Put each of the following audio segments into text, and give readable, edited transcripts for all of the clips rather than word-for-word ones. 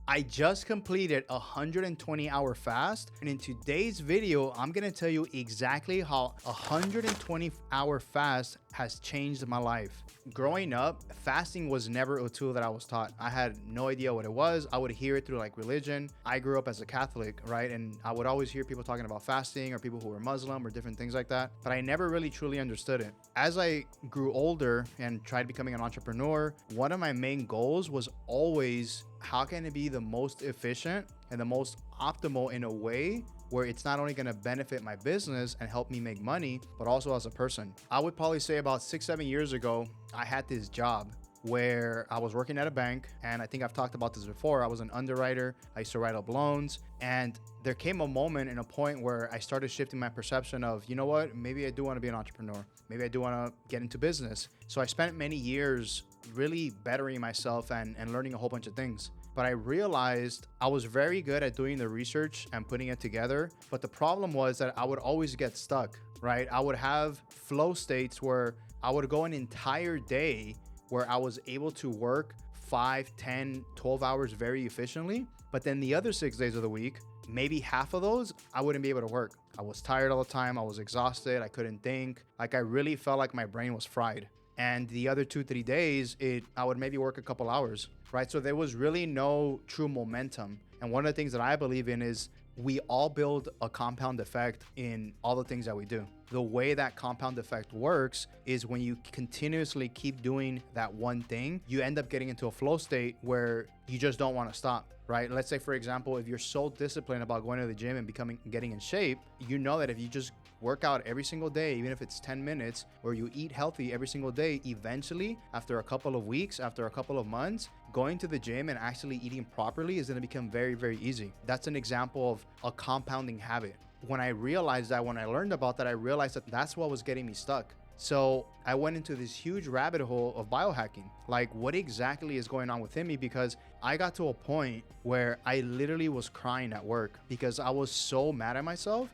I just completed a 120-hour fast, and in today's video, I'm gonna tell you exactly how a 120-hour fast has changed my life. Growing up, fasting was never a tool that I was taught. I had no idea what it was. I would hear it through like religion. I grew up as a Catholic, right? And I would always hear people talking about fasting or people who were Muslim or different things like that, but I never really truly understood it. As I grew older and tried becoming an entrepreneur, one of my main goals was always, how can it be the most efficient and the most optimal in a way where it's not only going to benefit my business and help me make money, but also as a person. I would probably say about 6-7 years ago, I had this job where I was working at a bank, and I think I've talked about this before. I was an underwriter. I used to write up loans, and there came a moment and a point where I started shifting my perception of, you know what, maybe I do want to be an entrepreneur. Maybe I do want to get into business. So I spent many years really bettering myself and learning a whole bunch of things. But I realized I was very good at doing the research and putting it together. But the problem was that I would always get stuck, right? I would have flow states where I would go an entire day where I was able to work 5, 10, 12 hours very efficiently. But then the other 6 days of the week, maybe half of those, I wouldn't be able to work. I was tired all the time. I was exhausted. I couldn't think. Like I really felt like my brain was fried. And the other 2-3 days, I would maybe work a couple hours, right? So there was really no true momentum. And one of the things that I believe in is we all build a compound effect in all the things that we do. The way that compound effect works is when you continuously keep doing that one thing, you end up getting into a flow state where you just don't want to stop, right? Let's say, for example, if you're so disciplined about going to the gym and getting in shape, you know that if you just work out every single day, even if it's 10 minutes, or you eat healthy every single day, eventually, after a couple of weeks, after a couple of months, going to the gym and actually eating properly is going to become very, very easy. That's an example of a compounding habit. When I realized that, when I learned about that, I realized that that's what was getting me stuck. So I went into this huge rabbit hole of biohacking. Like, what exactly is going on within me? Because I got to a point where I literally was crying at work because I was so mad at myself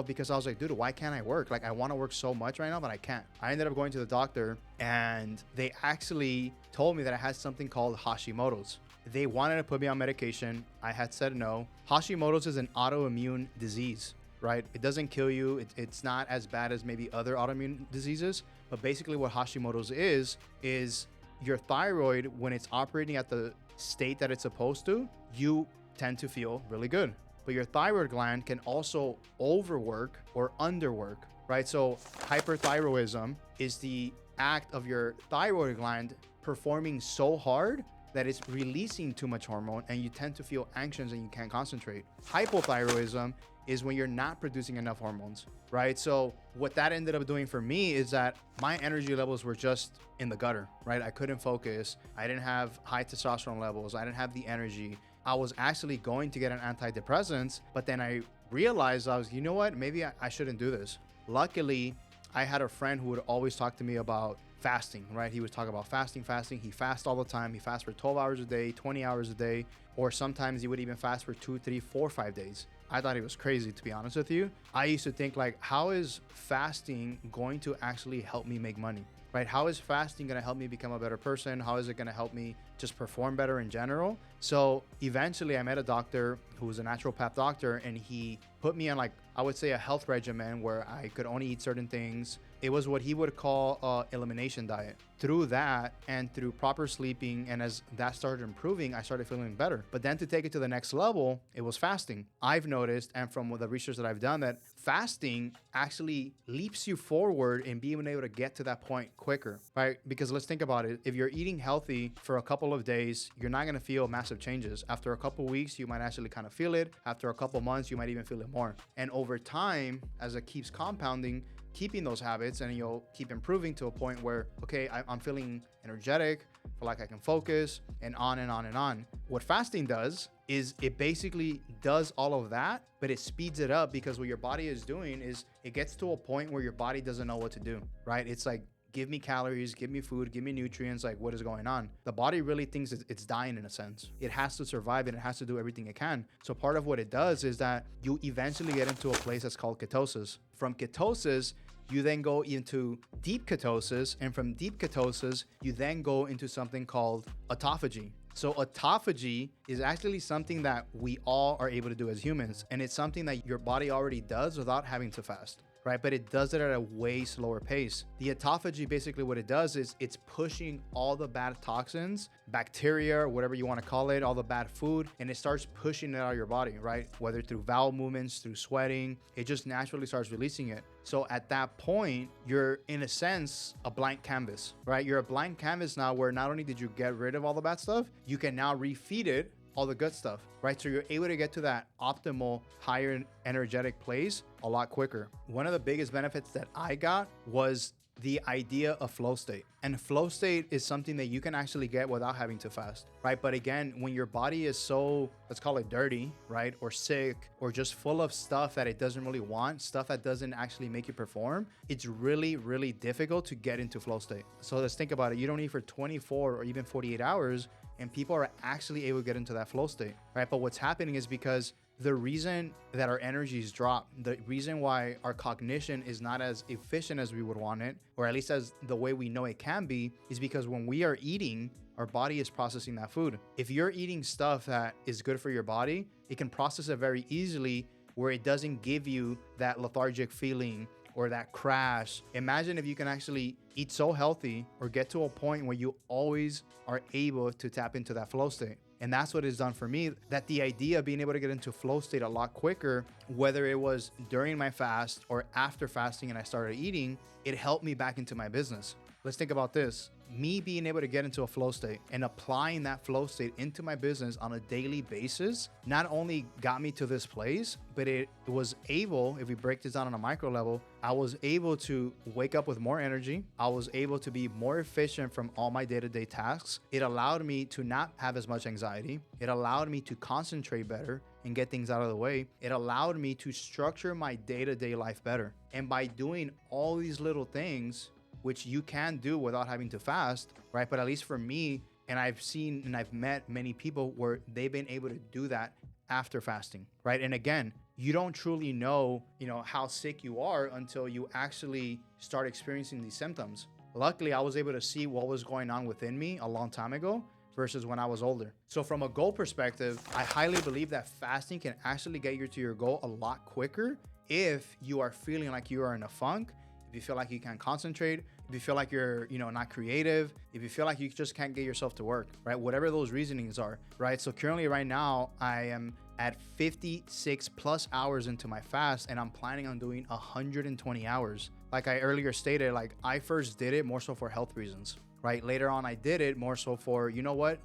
because I was like, dude, why can't I work? Like, I want to work so much right now, but I can't. I ended up going to the doctor, and they actually told me that I had something called Hashimoto's. They wanted to put me on medication. I had said no. Hashimoto's is an autoimmune disease, right? It doesn't kill you. It's not as bad as maybe other autoimmune diseases. But basically what Hashimoto's is your thyroid, when it's operating at the state that it's supposed to, you tend to feel really good. But your thyroid gland can also overwork or underwork, right? So hyperthyroidism is the act of your thyroid gland performing so hard that it's releasing too much hormone, and you tend to feel anxious and you can't concentrate. Hypothyroidism is when you're not producing enough hormones, right? So what that ended up doing for me is that my energy levels were just in the gutter, right? I couldn't focus. I didn't have high testosterone levels. I didn't have the energy. I was actually going to get an antidepressant, but then I realized you know what? Maybe I shouldn't do this. Luckily, I had a friend who would always talk to me about fasting, right? He would talk about fasting. He fasts all the time. He fasts for 12 hours a day, 20 hours a day, or sometimes he would even fast for 2, 3, 4, 5 days. I thought he was crazy, to be honest with you. I used to think like, how is fasting going to actually help me make money, right? How is fasting going to help me become a better person? How is it going to help me just perform better in general? So eventually I met a doctor who was a naturopath doctor, and he put me on, like, I would say a health regimen where I could only eat certain things. It was what he would call a elimination diet. Through that and through proper sleeping, and as that started improving, I started feeling better. But then to take it to the next level, it was fasting. I've noticed, and from the research that I've done, that fasting actually leaps you forward in being able to get to that point quicker, right? Because let's think about it. If you're eating healthy for a couple of days, you're not going to feel massive changes. After a couple of weeks, you might actually kind of feel it. After a couple of months, you might even feel it more. And over time, as it keeps compounding, keeping those habits, and you'll keep improving to a point where, okay, I'm feeling energetic, feel like I can focus, and on and on and on. What fasting does is it basically does all of that, but it speeds it up, because what your body is doing is it gets to a point where your body doesn't know what to do, right? It's like, give me calories, give me food, give me nutrients, like what is going on? The body really thinks it's dying in a sense. It has to survive and it has to do everything it can. So part of what it does is that you eventually get into a place that's called ketosis. From ketosis, you then go into deep ketosis, and from deep ketosis, you then go into something called autophagy. So autophagy is actually something that we all are able to do as humans. And it's something that your body already does without having to fast, right? But it does it at a way slower pace. The autophagy, basically what it does is it's pushing all the bad toxins, bacteria, whatever you want to call it, all the bad food, and it starts pushing it out of your body, right? Whether through bowel movements, through sweating, it just naturally starts releasing it. So at that point, you're in a sense a blank canvas, right? You're a blank canvas now where not only did you get rid of all the bad stuff, you can now refeed it all the good stuff, right? So you're able to get to that optimal, higher energetic place a lot quicker. One of the biggest benefits that I got was the idea of flow state. And flow state is something that you can actually get without having to fast, right? But again, when your body is so, let's call it dirty, right? Or sick, or just full of stuff that it doesn't really want, stuff that doesn't actually make you perform, it's really, really difficult to get into flow state. So let's think about it. You don't need for 24 or even 48 hours, and people are actually able to get into that flow state, right? But what's happening is because the reason that our energies drop, the reason why our cognition is not as efficient as we would want it, or at least as the way we know it can be, is because when we are eating, our body is processing that food. If you're eating stuff that is good for your body, it can process it very easily where it doesn't give you that lethargic feeling or that crash. Imagine if you can actually eat so healthy or get to a point where you always are able to tap into that flow state. And that's what it's done for me, that the idea of being able to get into flow state a lot quicker, whether it was during my fast or after fasting and I started eating, it helped me back into my business. Let's think about this. Me being able to get into a flow state and applying that flow state into my business on a daily basis not only got me to this place, but it was able, if we break this down on a micro level, I was able to wake up with more energy. I was able to be more efficient from all my day-to-day tasks. It allowed me to not have as much anxiety. It allowed me to concentrate better and get things out of the way. It allowed me to structure my day-to-day life better. And by doing all these little things, which you can do without having to fast, right? But at least for me, and I've seen and I've met many people where they've been able to do that after fasting, right? And again, you don't truly know, how sick you are until you actually start experiencing these symptoms. Luckily, I was able to see what was going on within me a long time ago versus when I was older. So from a goal perspective, I highly believe that fasting can actually get you to your goal a lot quicker if you are feeling like you are in a funk, if you feel like you can't concentrate, if you feel like you're, not creative, if you feel like you just can't get yourself to work, right? Whatever those reasonings are, right? So currently right now, I am at 56 plus hours into my fast and I'm planning on doing 120 hours. Like I earlier stated, I first did it more so for health reasons, right? Later on, I did it more so for,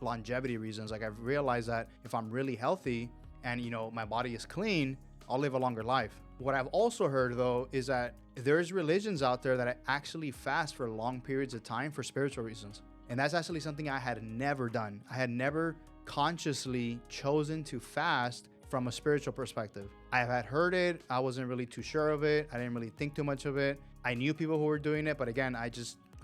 longevity reasons. I've realized that if I'm really healthy and, my body is clean, I'll live a longer life. What I've also heard though, is that there's religions out there that actually fast for long periods of time for spiritual reasons. And that's actually something I had never done. I had never consciously chosen to fast from a spiritual perspective. I had heard it. I wasn't really too sure of it. I didn't really think too much of it. I knew people who were doing it, but again, I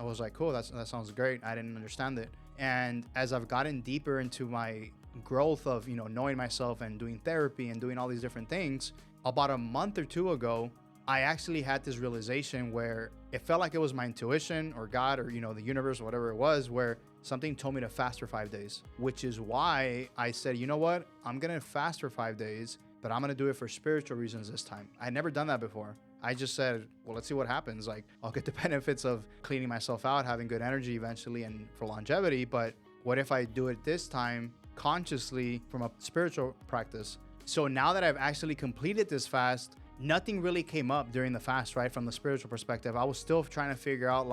was like, cool, that sounds great. I didn't understand it. And as I've gotten deeper into my growth of, knowing myself and doing therapy and doing all these different things, about a month or two ago, I actually had this realization where it felt like it was my intuition or God or, the universe or whatever it was, where something told me to fast for 5 days, which is why I said, you know what, I'm going to fast for 5 days, but I'm going to do it for spiritual reasons this time. I'd never done that before. I just said, well, let's see what happens. I'll get the benefits of cleaning myself out, having good energy eventually and for longevity. But what if I do it this time consciously from a spiritual practice? So now that I've actually completed this fast, nothing really came up during the fast, right? From the spiritual perspective, I was still trying to figure out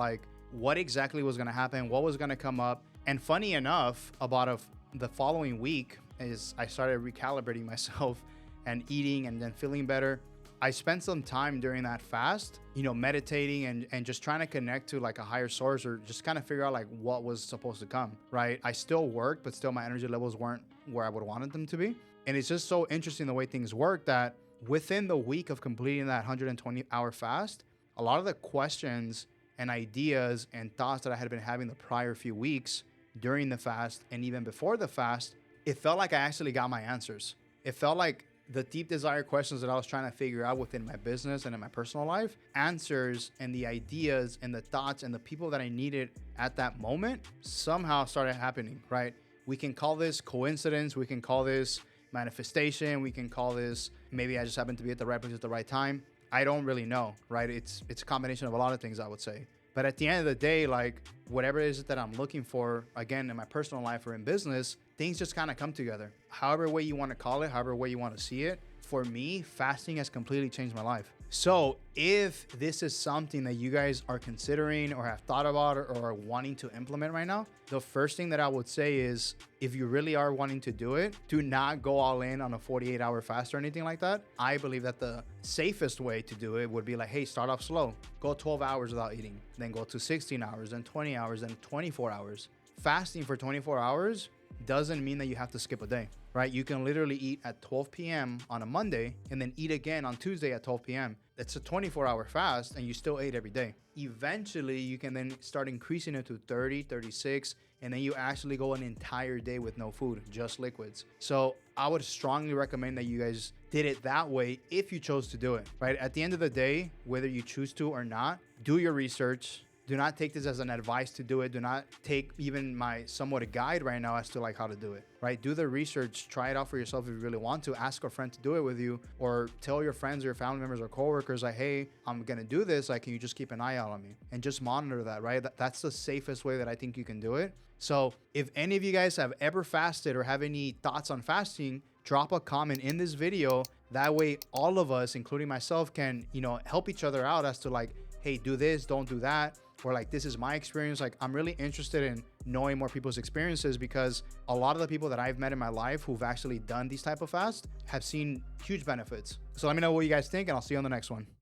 what exactly was going to happen, what was going to come up. And funny enough, about the following week is I started recalibrating myself and eating and then feeling better. I spent some time during that fast, meditating and just trying to connect to a higher source or just kind of figure out what was supposed to come, right? I still worked, but still my energy levels weren't where I would have wanted them to be. And it's just so interesting the way things work that within the week of completing that 120-hour fast, a lot of the questions and ideas and thoughts that I had been having the prior few weeks during the fast and even before the fast, it felt like I actually got my answers. It felt like the deep desire questions that I was trying to figure out within my business and in my personal life, answers and the ideas and the thoughts and the people that I needed at that moment somehow started happening, right? We can call this coincidence. We can call this manifestation. We can call this maybe I just happen to be at the right place at the right time. I don't really know, right? It's a combination of a lot of things, I would say. But at the end of the day, like whatever it is that I'm looking for, again, in my personal life or in business, things just kind of come together. However way you want to call it, however way you want to see it. For me, fasting has completely changed my life. So if this is something that you guys are considering or have thought about or are wanting to implement right now, the first thing that I would say is if you really are wanting to do it, do not go all in on a 48-hour fast or anything like that. I believe that the safest way to do it would be like, hey, start off slow. Go 12 hours without eating, then go to 16 hours, then 20 hours, then 24 hours. Fasting for 24 hours doesn't mean that you have to skip a day, right? You can literally eat at 12 p.m. on a Monday and then eat again on Tuesday at 12 p.m. It's a 24-hour fast and you still ate every day. Eventually, you can then start increasing it to 30, 36, and then you actually go an entire day with no food, just liquids. So I would strongly recommend that you guys did it that way if you chose to do it, right? At the end of the day, whether you choose to or not, do your research. Do not take this as an advice to do it. Do not take even my somewhat a guide right now as to like how to do it, right? Do the research, try it out for yourself if you really want to. Ask a friend to do it with you, or tell your friends or your family members or coworkers like, hey, I'm gonna do this. Like, can you just keep an eye out on me and just monitor that, right? That's the safest way that I think you can do it. So if any of you guys have ever fasted or have any thoughts on fasting, drop a comment in this video. That way all of us, including myself, can, help each other out as to like, hey, do this, don't do that. Or like, this is my experience. Like, I'm really interested in knowing more people's experiences because a lot of the people that I've met in my life who've actually done these type of fasts have seen huge benefits. So let me know what you guys think and I'll see you on the next one.